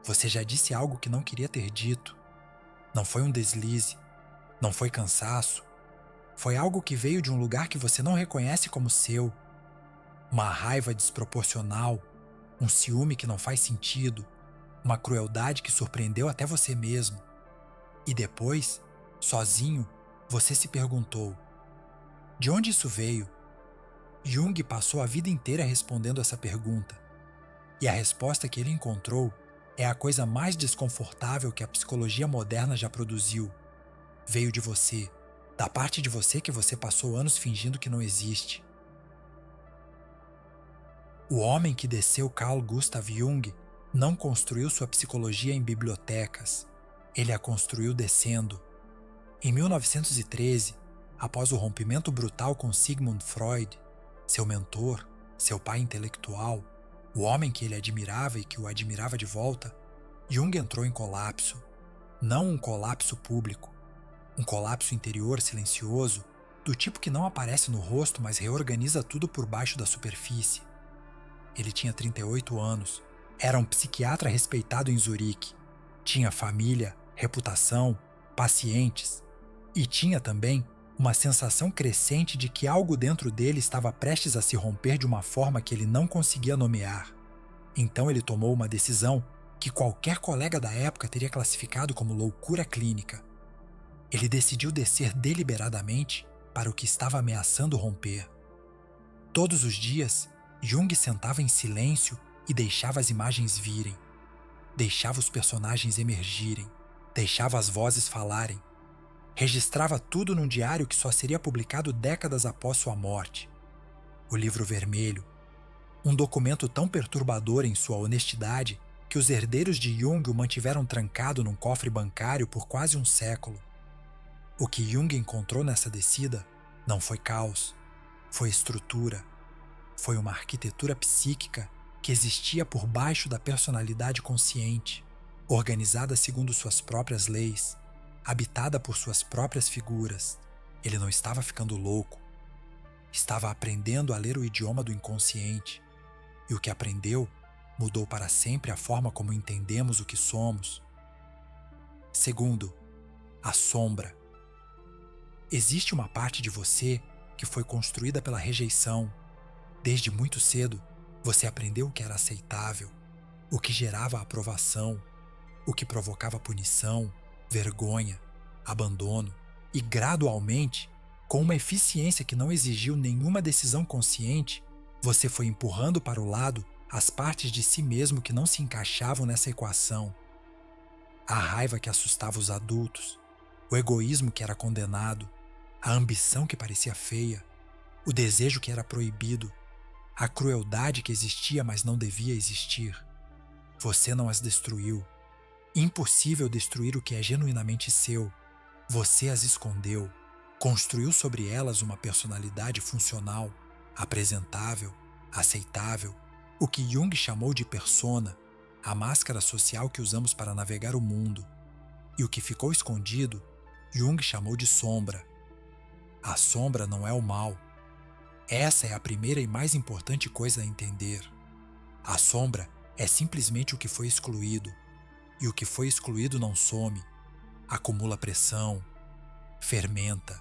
Você já disse algo que não queria ter dito. Não foi um deslize, não foi cansaço. Foi algo que veio de um lugar que você não reconhece como seu. Uma raiva desproporcional, um ciúme que não faz sentido, uma crueldade que surpreendeu até você mesmo. E depois, sozinho, você se perguntou: de onde isso veio? Jung passou a vida inteira respondendo essa pergunta. E a resposta que ele encontrou é a coisa mais desconfortável que a psicologia moderna já produziu. Veio de você, da parte de você que você passou anos fingindo que não existe. O homem que desceu Carl Gustav Jung não construiu sua psicologia em bibliotecas. Ele a construiu descendo. Em 1913, após o rompimento brutal com Sigmund Freud, seu mentor, seu pai intelectual, o homem que ele admirava e que o admirava de volta, Jung entrou em colapso. Não um colapso público, um colapso interior silencioso, do tipo que não aparece no rosto, mas reorganiza tudo por baixo da superfície. Ele tinha 38 anos, era um psiquiatra respeitado em Zurique, tinha família, reputação, pacientes, e tinha também uma sensação crescente de que algo dentro dele estava prestes a se romper de uma forma que ele não conseguia nomear. Então ele tomou uma decisão que qualquer colega da época teria classificado como loucura clínica. Ele decidiu descer deliberadamente para o que estava ameaçando romper. Todos os dias, Jung sentava em silêncio e deixava as imagens virem. Deixava os personagens emergirem. Deixava as vozes falarem. Registrava tudo num diário que só seria publicado décadas após sua morte. O Livro Vermelho. Um documento tão perturbador em sua honestidade que os herdeiros de Jung o mantiveram trancado num cofre bancário por quase um século. O que Jung encontrou nessa descida não foi caos, foi estrutura. Foi uma arquitetura psíquica que existia por baixo da personalidade consciente, organizada segundo suas próprias leis, habitada por suas próprias figuras. Ele não estava ficando louco. Estava aprendendo a ler o idioma do inconsciente. E o que aprendeu mudou para sempre a forma como entendemos o que somos. Segundo, a sombra. Existe uma parte de você que foi construída pela rejeição. Desde muito cedo, você aprendeu o que era aceitável, o que gerava aprovação, o que provocava punição, vergonha, abandono, e gradualmente, com uma eficiência que não exigiu nenhuma decisão consciente, você foi empurrando para o lado as partes de si mesmo que não se encaixavam nessa equação. A raiva que assustava os adultos, o egoísmo que era condenado, a ambição que parecia feia, o desejo que era proibido, a crueldade que existia, mas não devia existir. Você não as destruiu. Impossível destruir o que é genuinamente seu. Você as escondeu. Construiu sobre elas uma personalidade funcional, apresentável, aceitável, o que Jung chamou de persona, a máscara social que usamos para navegar o mundo. E o que ficou escondido, Jung chamou de sombra. A sombra não é o mal. Essa é a primeira e mais importante coisa a entender. A sombra é simplesmente o que foi excluído. E o que foi excluído não some, acumula pressão, fermenta,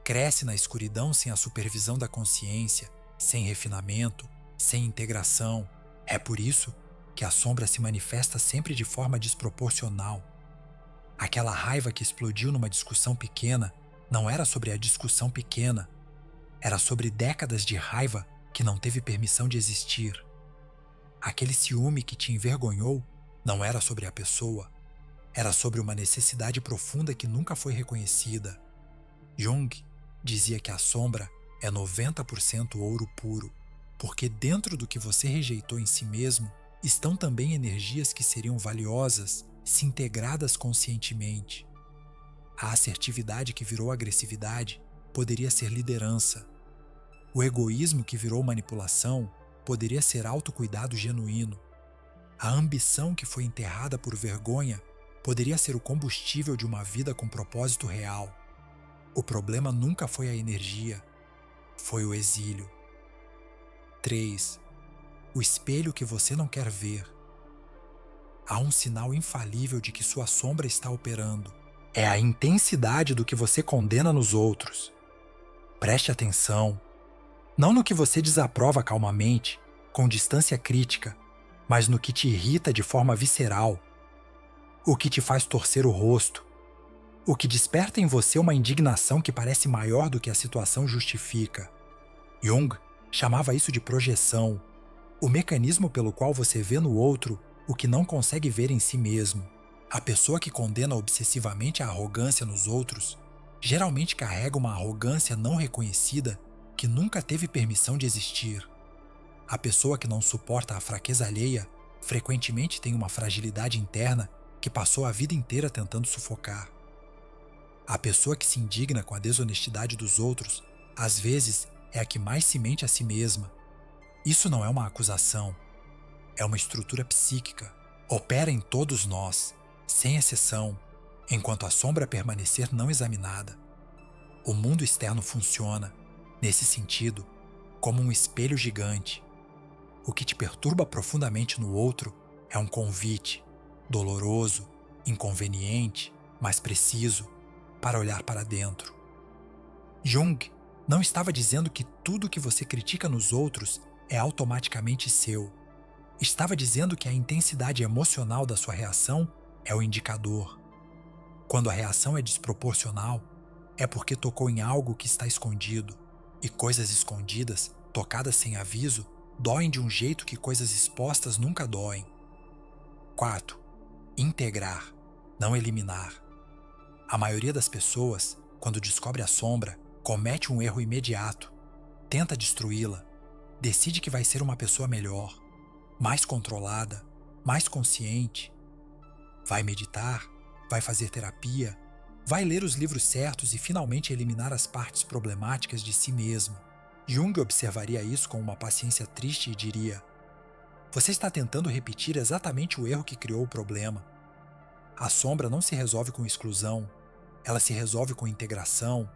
cresce na escuridão sem a supervisão da consciência, sem refinamento, sem integração. É por isso que a sombra se manifesta sempre de forma desproporcional. Aquela raiva que explodiu numa discussão pequena não era sobre a discussão pequena, era sobre décadas de raiva que não teve permissão de existir. Aquele ciúme que te envergonhou não era sobre a pessoa, era sobre uma necessidade profunda que nunca foi reconhecida. Jung dizia que a sombra é 90% ouro puro, porque dentro do que você rejeitou em si mesmo estão também energias que seriam valiosas se integradas conscientemente. A assertividade que virou agressividade poderia ser liderança. O egoísmo que virou manipulação poderia ser autocuidado genuíno. A ambição que foi enterrada por vergonha poderia ser o combustível de uma vida com propósito real. O problema nunca foi a energia, foi o exílio. 3. O espelho que você não quer ver. há um sinal infalível de que sua sombra está operando. É a intensidade do que você condena nos outros. Preste atenção, não no que você desaprova calmamente, com distância crítica, mas no que te irrita de forma visceral, o que te faz torcer o rosto, o que desperta em você uma indignação que parece maior do que a situação justifica. Jung chamava isso de projeção, o mecanismo pelo qual você vê no outro o que não consegue ver em si mesmo. A pessoa que condena obsessivamente a arrogância nos outros geralmente carrega uma arrogância não reconhecida que nunca teve permissão de existir. A pessoa que não suporta a fraqueza alheia frequentemente tem uma fragilidade interna que passou a vida inteira tentando sufocar. A pessoa que se indigna com a desonestidade dos outros, às vezes, é a que mais se mente a si mesma. Isso não é uma acusação, é uma estrutura psíquica. Opera em todos nós, sem exceção, enquanto a sombra permanecer não examinada. O mundo externo funciona, nesse sentido, como um espelho gigante. O que te perturba profundamente no outro é um convite, doloroso, inconveniente, mas preciso, para olhar para dentro. Jung não estava dizendo que tudo que você critica nos outros é automaticamente seu. Estava dizendo que a intensidade emocional da sua reação é o indicador. Quando a reação é desproporcional, é porque tocou em algo que está escondido, e coisas escondidas, tocadas sem aviso, doem de um jeito que coisas expostas nunca doem. 4. Integrar, não eliminar. A maioria das pessoas, quando descobre a sombra, comete um erro imediato. Tenta destruí-la. Decide que vai ser uma pessoa melhor, mais controlada, mais consciente. Vai meditar, vai fazer terapia, vai ler os livros certos e finalmente eliminar as partes problemáticas de si mesmo. Jung observaria isso com uma paciência triste e diria: você está tentando repetir exatamente o erro que criou o problema. A sombra não se resolve com exclusão, ela se resolve com integração.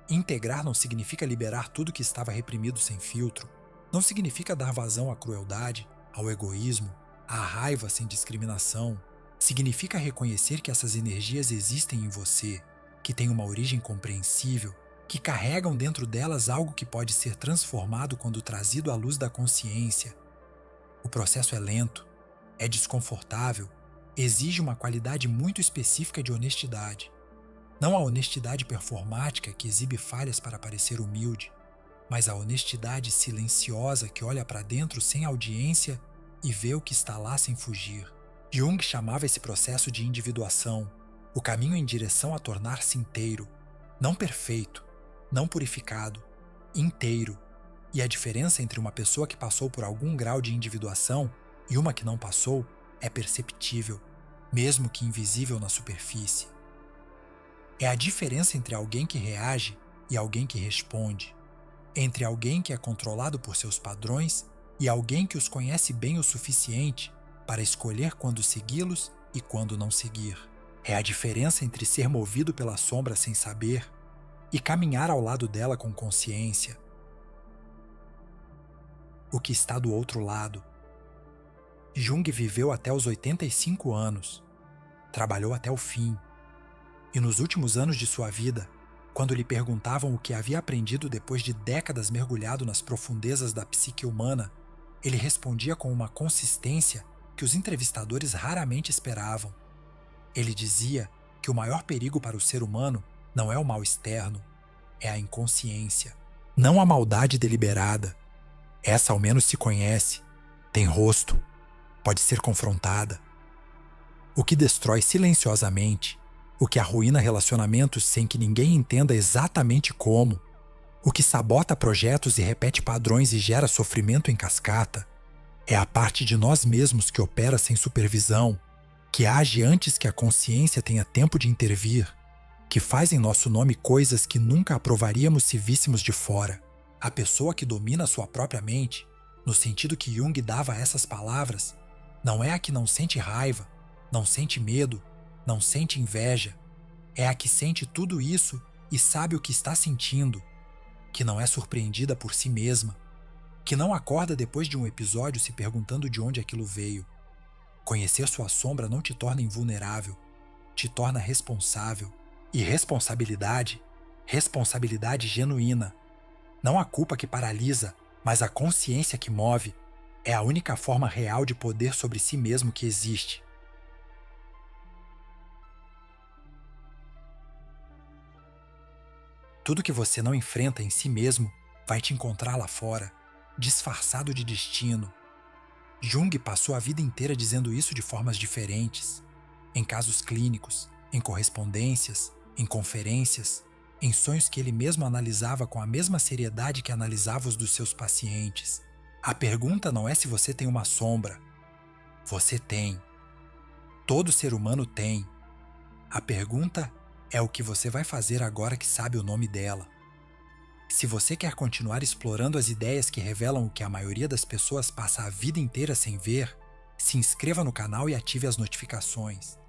Integrar não significa liberar tudo que estava reprimido sem filtro, não significa dar vazão à crueldade, ao egoísmo, à raiva sem discriminação. Significa reconhecer que essas energias existem em você, que têm uma origem compreensível, que carregam dentro delas algo que pode ser transformado quando trazido à luz da consciência. O processo é lento, é desconfortável, exige uma qualidade muito específica de honestidade. Não a honestidade performática que exibe falhas para parecer humilde, mas a honestidade silenciosa que olha para dentro sem audiência e vê o que está lá sem fugir. Jung chamava esse processo de individuação, o caminho em direção a tornar-se inteiro, não perfeito, não purificado, inteiro. E a diferença entre uma pessoa que passou por algum grau de individuação e uma que não passou é perceptível, mesmo que invisível na superfície. É a diferença entre alguém que reage e alguém que responde, entre alguém que é controlado por seus padrões e alguém que os conhece bem o suficiente para escolher quando segui-los e quando não seguir. É a diferença entre ser movido pela sombra sem saber e caminhar ao lado dela com consciência. O que está do outro lado. Jung viveu até os 85 anos, trabalhou até o fim, e nos últimos anos de sua vida, quando lhe perguntavam o que havia aprendido depois de décadas mergulhado nas profundezas da psique humana, ele respondia com uma consistência que os entrevistadores raramente esperavam. Ele dizia que o maior perigo para o ser humano não é o mal externo, é a inconsciência, não a maldade deliberada. Essa ao menos se conhece, tem rosto, pode ser confrontada. O que destrói silenciosamente, o que arruína relacionamentos sem que ninguém entenda exatamente como, o que sabota projetos e repete padrões e gera sofrimento em cascata, é a parte de nós mesmos que opera sem supervisão, que age antes que a consciência tenha tempo de intervir, que faz em nosso nome coisas que nunca aprovaríamos se víssemos de fora. A pessoa que domina sua própria mente, no sentido que Jung dava a essas palavras, não é a que não sente raiva, não sente medo, não sente inveja. É a que sente tudo isso e sabe o que está sentindo, que não é surpreendida por si mesma, que não acorda depois de um episódio se perguntando de onde aquilo veio. Conhecer sua sombra não te torna invulnerável, te torna responsável. E responsabilidade, responsabilidade genuína. Não a culpa que paralisa, mas a consciência que move, é a única forma real de poder sobre si mesmo que existe. Tudo que você não enfrenta em si mesmo vai te encontrar lá fora, disfarçado de destino. Jung passou a vida inteira dizendo isso de formas diferentes, em casos clínicos, em correspondências, em conferências, em sonhos que ele mesmo analisava com a mesma seriedade que analisava os dos seus pacientes. A pergunta não é se você tem uma sombra. Você tem. Todo ser humano tem. A pergunta é o que você vai fazer agora que sabe o nome dela. Se você quer continuar explorando as ideias que revelam o que a maioria das pessoas passa a vida inteira sem ver, se inscreva no canal e ative as notificações.